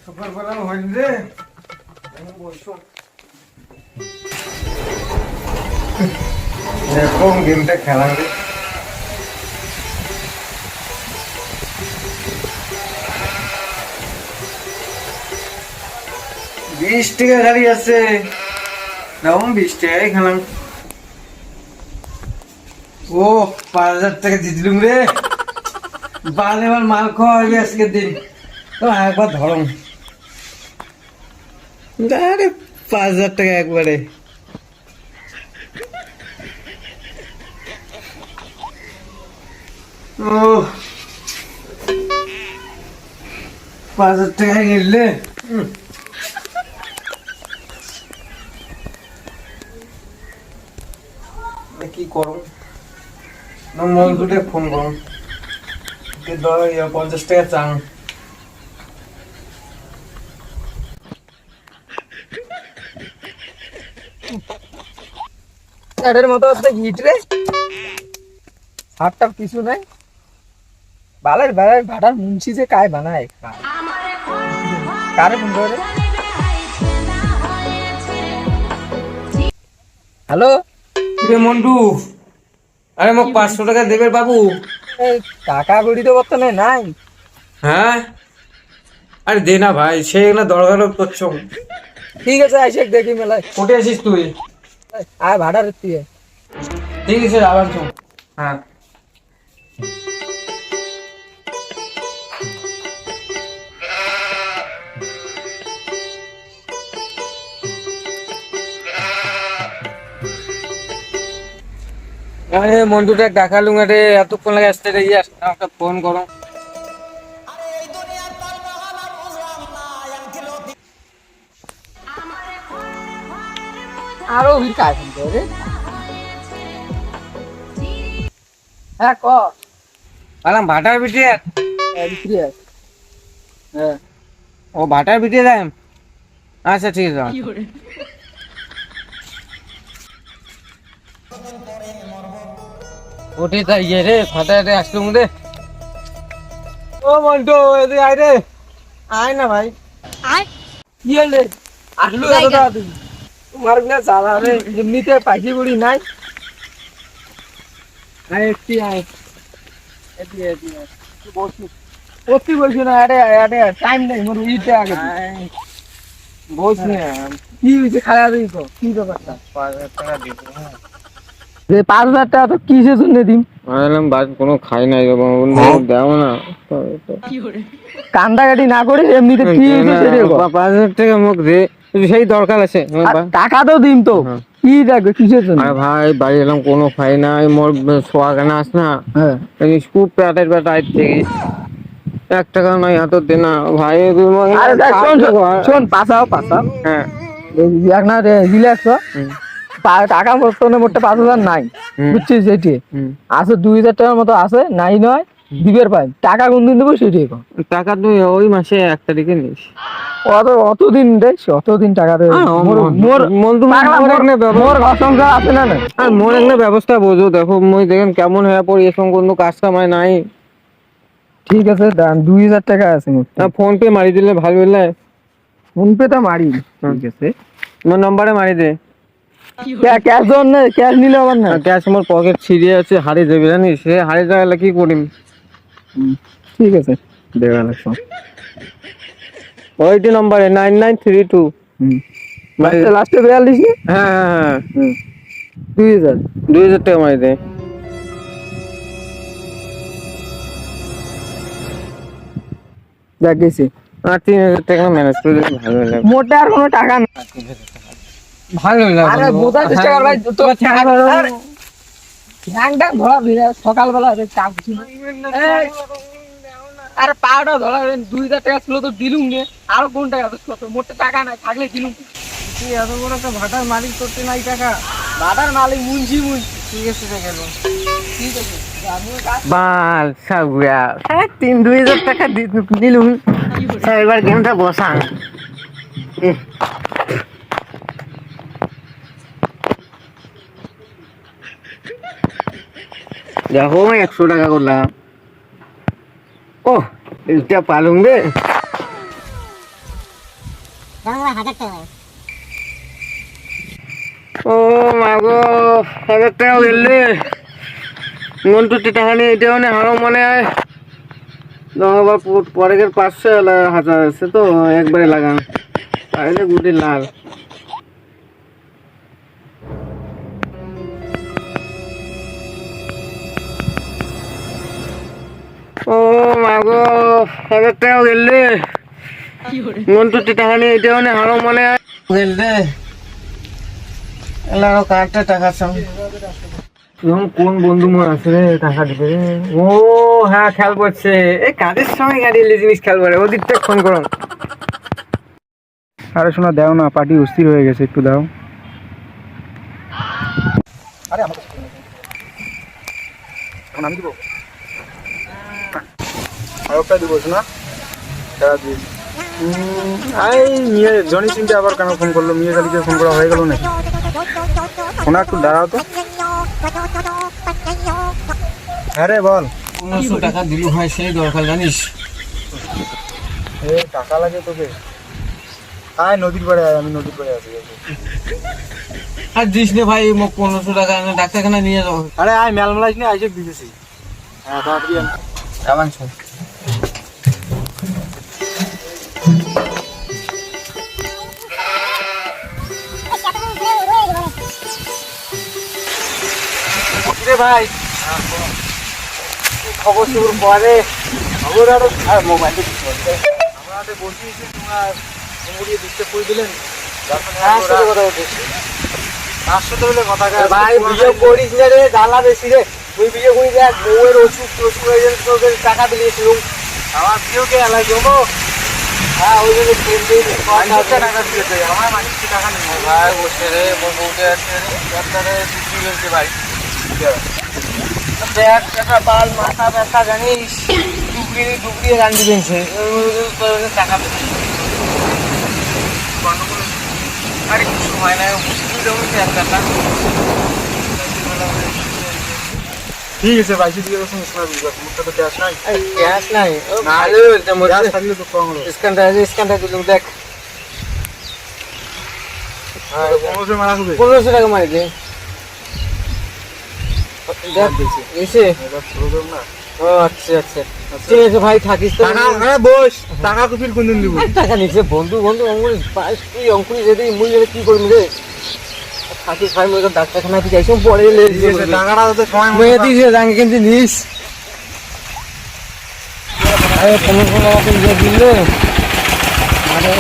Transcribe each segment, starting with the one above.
সকালবেলা হয়নি রে, বলছো এরকম গেমটা খেলা রে। 20 টাকা গাড়ি আছে, দাম 20 টাকাই খেলাম। ও 5,000 টাকা জিতলুম রে। বাল এবার মাল খাওয়া হবে আজকের দিন, তো একবার ধরম। আরে 5,000 টাকা একবারে। ও 5,000 টাকা নিলে কি করো, মজুটে ফোন করো, 50 টাকা চান। এর মতো হিট রে, হাতটা কিছু নাই। বালের বালের ভাটার মুন্সি যে কায় বানায়, কারে ফোন করে? হ্যালো রে মন্টু, আরে মোক 500 টাকা দেবে বাবু। টাকা কড়ি তো বর্তমানে নাই। হ্যাঁ আরে দে না ভাই, সে না দরকার করছো। ঠিক আছে আইসে দেখি মেলায়। কোটে আসিস তুই? আয় ভাড়া তুই। ঠিক আছে আবার চল। হ্যাঁ আরে মন্টুটা টাকা লুঙ্গা রে, এতক্ষণ লাগে আসতে রে। একটা ফোন করো। আরো ভিড় কাজ রে। হ্যাঁ ক আলাম ভাটার বিটে। হ্যাঁ ও ভাটার বিটে যাই। আচ্ছা ঠিক আছে। ওঠে তাই রে, ফাটাতে আসলুম রে। ও মন্টু এদিকে আয় রে। আয় না ভাই, আয় কি হলে আসলু এত তাড়াতাড়ি? তোমার বিনা জ্বালা রে, এমনিতে পাখি বুড়ি নাই। আয় একটি আয়, এটি এটি বসু সত্যি বলছি না। আরে আরে টাইম নেই মোর, ইতে আগে বস না। কি হয়েছে খাওয়া দিই তো, কি ব্যাপারটা? 5,000 টাকা দিব। 5,000 টাকা তো কিসের জন্য দিম? কোনো খাই নাই দেও না। কান্দাকাটি না করে এমনিতে কি 5,000 টাকা মুখ দে, সেই দরকার আছে। টাকা তো দিম তো, কি দেখবে কিসের জন্য? ভাই বাড়ি এলাম, কোনো খাই নাই। মোর সোয়াগানা আস না, খুব পেটের ব্যথা আজ থেকে। 1 টাকা নাই হাত দে না ভাই। শোন পাশাও পাশাও। হ্যাঁ এক না রিল্যাক্স। টাকা বর্তমানে মোটে 5,000 নাই, বুঝছিস? এটি আছে 2,000 টাকার মতো আছে, নাই নয় দিবের পাই। টাকা কোন দিন দেবো সেটাই কর। টাকা তুই ওই মাসে 1 তারিখে নিস। অতদিন দেখ, অতদিন টাকা দেবে। মোর ঘর সংসার আছে না? আর মোর একটা ব্যবস্থা বোঝো। দেখো মই দেখেন কেমন হয়ে পড়ি, এখন কোনো কাজ কামাই নাই। ঠিক আছে 2,000 টাকা আছে। ফোন পে মারি দিলে ভালো হলে। ফোন পে টা মারি, ঠিক আছে তোমার নাম্বারে মারি দে। ক্যাশ দন না, ক্যাশ নিলে আবার না। ক্যাশ আমার পকেট ছিঁড়ে আছে, হারিয়ে যাবে জানিস। সে হারিয়ে যাওয়ালে কি করিম? ঠিক আছে দেখা লাগছো ওইটি নম্বরে 9932। লাস্টে 42 নি? হ্যাঁ হ্যাঁ হ্যাঁ 2,000 টাকা মারি দে। দেখ গেছি। আর 3,000 টাকা ম্যানেজ করে দিলে ভালো হলো। মোটে আর কোনো টাকা না, ভালো হলো। আরে বোঝার চেষ্টা কর ভাই, তো ঠ্যাংটা ধরা ভিড়ে সকালবেলা চাপ ছিল। আরে পাউডার ধরা 2,000 টাকা ছিল তো দিলুম নে। আরো কোন টাকা কত মোটে টাকা নাই, থাকলে দিলুম। তুই এত বড় একটা ভাটার মালিক, করতে নাই টাকা? ভাটার মালিক মুন্সি মুন্সি। ঠিক আছে গেল, ঠিক আছে বাল সাগুয়া। 2,000 টাকা দিলুম। এবার গেমটা বসান। দেখো 100 টাকা করলাম। ও এটা পালুম রে। ও মাগো 1000 টাকা গেলে মন্টু টাকা নিয়ে এটাও না হারো মনে হয় আবার পরের 500 1000 আছে তো একবারে লাগান তাহলে গুটি লাল। ও মাগো 1000 টাকা গেলে মন্টু টাকা নিয়ে এটাও না হারো মনে হয় গেলে এলাকা কাটটা টাকা চাও কোন বন্ধু মোর আছে রে টাকা দিবে রে। ও হ্যাঁ খেয়াল করছে এই কাজের সময় গাড়ি জিনিস খেয়াল করে ওদিকটা ফোন করো। আরে শোনা দাও না, পার্টি অস্থির হয়ে গেছে, একটু দাও। আরে আমাকে এখন আমি দিব আরেকটা দিব শোনা টাকা দিই। আই মিয়া জনি সিংকে আবার কেন ফোন করলো? মিয়া গালিকে ফোন করা হয়ে গেল নাকি? শোনা একটু দাঁড়াও তো। আরে বল। 1500 টাকা দিলু ভাই সেই দরকার জানিস? এ টাকা লাগে তোকে? আয় নদীর পাড়ে আয়, আমি নদীর পাড়ে আছি। আর দিস নে ভাই মোক 1500 টাকা ডাক্তারখানা নিয়ে যাও। আরে আয় মেলমেলাইস নি আইসে দিতেছি। হ্যাঁ তাড়াতাড়ি আন। কেমন છો? রে ভাই খবর শুরু পরে খবর আর মোবাইলে আমাদের বসিয়েছি, তোমার মুড়িয়ে দিতে কই দিলেন? ভাই ভিডিও করিস না রে, জ্বালা বেশি রে। তুই ভিডিও করি দেখ বউয়ের ওষুধ তোদের টাকা দিয়েছিল আমার ভিডিওকে এলাই দেবো। হ্যাঁ ওই জন্য টাকা দিয়েছে আমার মানুষ টাকা নেই ভাই বসে রে বউকে আছে ডাক্তারে ছুটি হয়েছে ভাই দেখ একটা বাল মাথা ব্যথা জানিস ডুবড়িয়ে রান্দি পেয়েছে টাকা পেয়েছে আরে কিছু সময় নাই একটা ঠিক আছে বাইশে দিয়ে মুখটা তো ক্যাশ নাই। ক্যাশ নাই ভালো থাকলে তো কম হলো। স্ক্যানটা দিলাম দেখ 1500 মারা হবে। 1500 টাকা মারি দে দেখ এসে না। ও আচ্ছা আচ্ছা ঠিক আছে ভাই থাকিস তো বস টাকা কপির কোন দিন দিব? টাকা নিচ্ছে বন্ধু বন্ধু তুই অঙ্কুরি যদি মুই কি করবি রে থাকিস ভাই মুই ডাক্তারখানা থেকে যাইছো পরে টাকাটা তো সময় মুই দিছে জাঙ্গি কিন্তু নিস আরে 1500 টাকা তুই দিয়ে দিলে আরে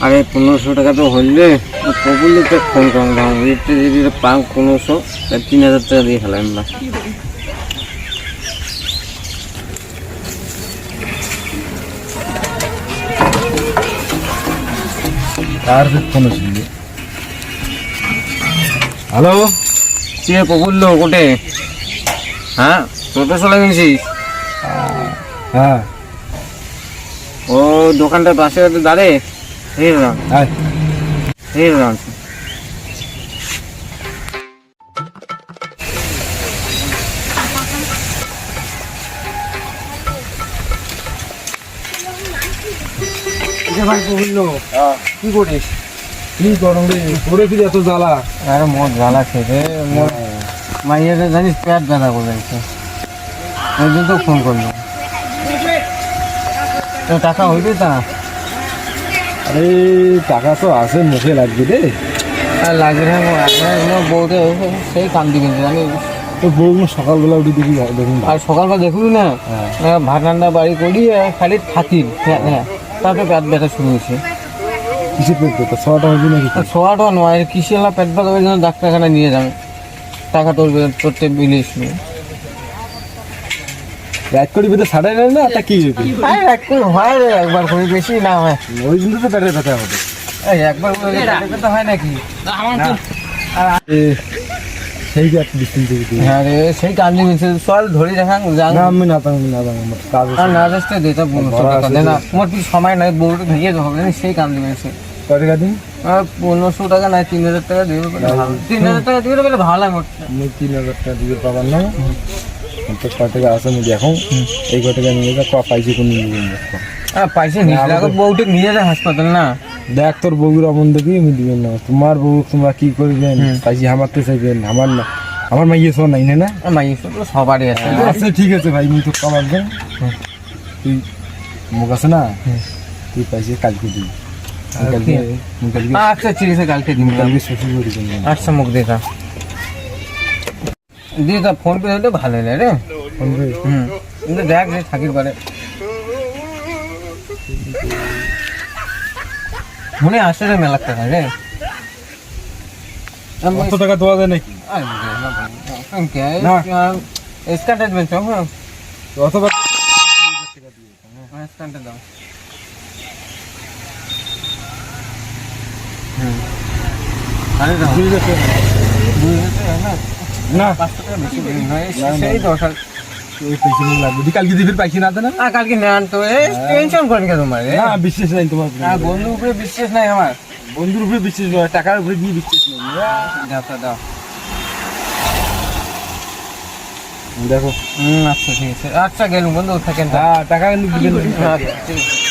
আরে 1500 টাকা তো হইলে কবুল তো ফোন করলাম যদি পাও 1500 3000 টাকা দিয়ে খেলাম না আর ফোন ছিল। হ্যালো কে কবুল কোটে হ্যাঁ টোটো চলে গেছিস? হ্যাঁ ও দোকানটার পাশে দাঁড়ে এই রাম ভাই বললো কি করিস? কি করম রে, তোরে কি এত জ্বালা? আরে মোর জ্বালা খেতে মোর মাইয়াটা জানিস পেট ব্যথা করেছে ওই জন্য তো ফোন করলো। তো টাকা হইবে তা? আরে টাকা তো আছে, মুখে লাগবে রে। আর লাগে না আপনার বউতে সেই কাম দিকে জানি তোর বউ সকালবেলা উঠে দেখি দেখুন। আর সকালবেলা দেখলু না ভাত রান্না বাড়ি করি খালি থাকি হ্যাঁ তারপরে পেট ব্যথা শুরু হয়েছে। কিসের পেট ব্যথা? 100 টাকা হবে নাকি? 100 টাকা নয় কিসে পেট ব্যথা ওই জন্য ডাক্তারখানা নিয়ে যাবে টাকা তোরতে বিলিস এক কোটি ভিতরে ছাড়াই নেয় না তা কি হয় রে একবার করে বেশি না হয় ওই জন্য তো পেটের ব্যথা হবে। একবার ব্যথা হয় নাকি? সেই যে একটা ডিস্টেন্স থেকে হ্যাঁ রে সেই কান্দি মিলছে চল ধরে দেখান আমি না পারি না আমার কাজ আর না আসতে দিতে না তোমার কিছু সময় নাই বউটা ভেঙে হবে সেই কান্দি মিলছে। কত টাকা দিন? 1500 টাকা নাই 3000 টাকা দিবে 3000 টাকা দিবে বলে ভালো লাগে। 3000 টাকা দিবে পাবার না তো ক টাকা আছে মুদি এখন এই ক টাকা নিয়ে যা ক পাইছি কোন পয়সা নিয়ে বউটা নিয়ে যায় হাসপাতাল না। দেখ তোর বউর অমন দেখি আমি দিবেন না, তোমার বউ তোমরা কি করবেন পাইছি আমারতে চাইবেন, আমার না আমার মাইয়ে শোন নাই না মাইয়ে তো সবারই আছে। আচ্ছা ঠিক আছে ভাই মুই তো কম আসবেন, তুই মুখ আছে না তুই পাইছি কালকে দিবি। আচ্ছা ঠিক আছে কালকে দিন। কালকে শ্বশুর বাড়ি যাবো। আচ্ছা মুখ দেখা দিয়ে তা ফোন পে হলে ভালো হলে রে। ফোন পে কিন্তু দেখ যে থাকির পারে মনে আসে রে মেলা টাকা রে। কত টাকা দেওয়া যায় নাকি? স্ক্যানটা দেবেন তো? হ্যাঁ অথবা স্ক্যানটা দাও। আরে দাও না 500 টাকা বেশি দিন নয় সেই দরকার। পয়সা নিয়ে লাগবে কালকে দিবি পাইছি না না কালকে নেন তো টেনশন করেন কে তোমার? না বিশ্বাস নাই তোমার, বন্ধুর উপরে বিশ্বাস নাই আমার। বন্ধুর উপরে বিশ্বাস নয় টাকার উপরে দিয়ে বিশ্বাস নেই। দাও দেখো আচ্ছা ঠিক আছে। আচ্ছা গেলুম বন্ধু থাকেন। টাকা কিন্তু দিবেন। ঠিক আছে।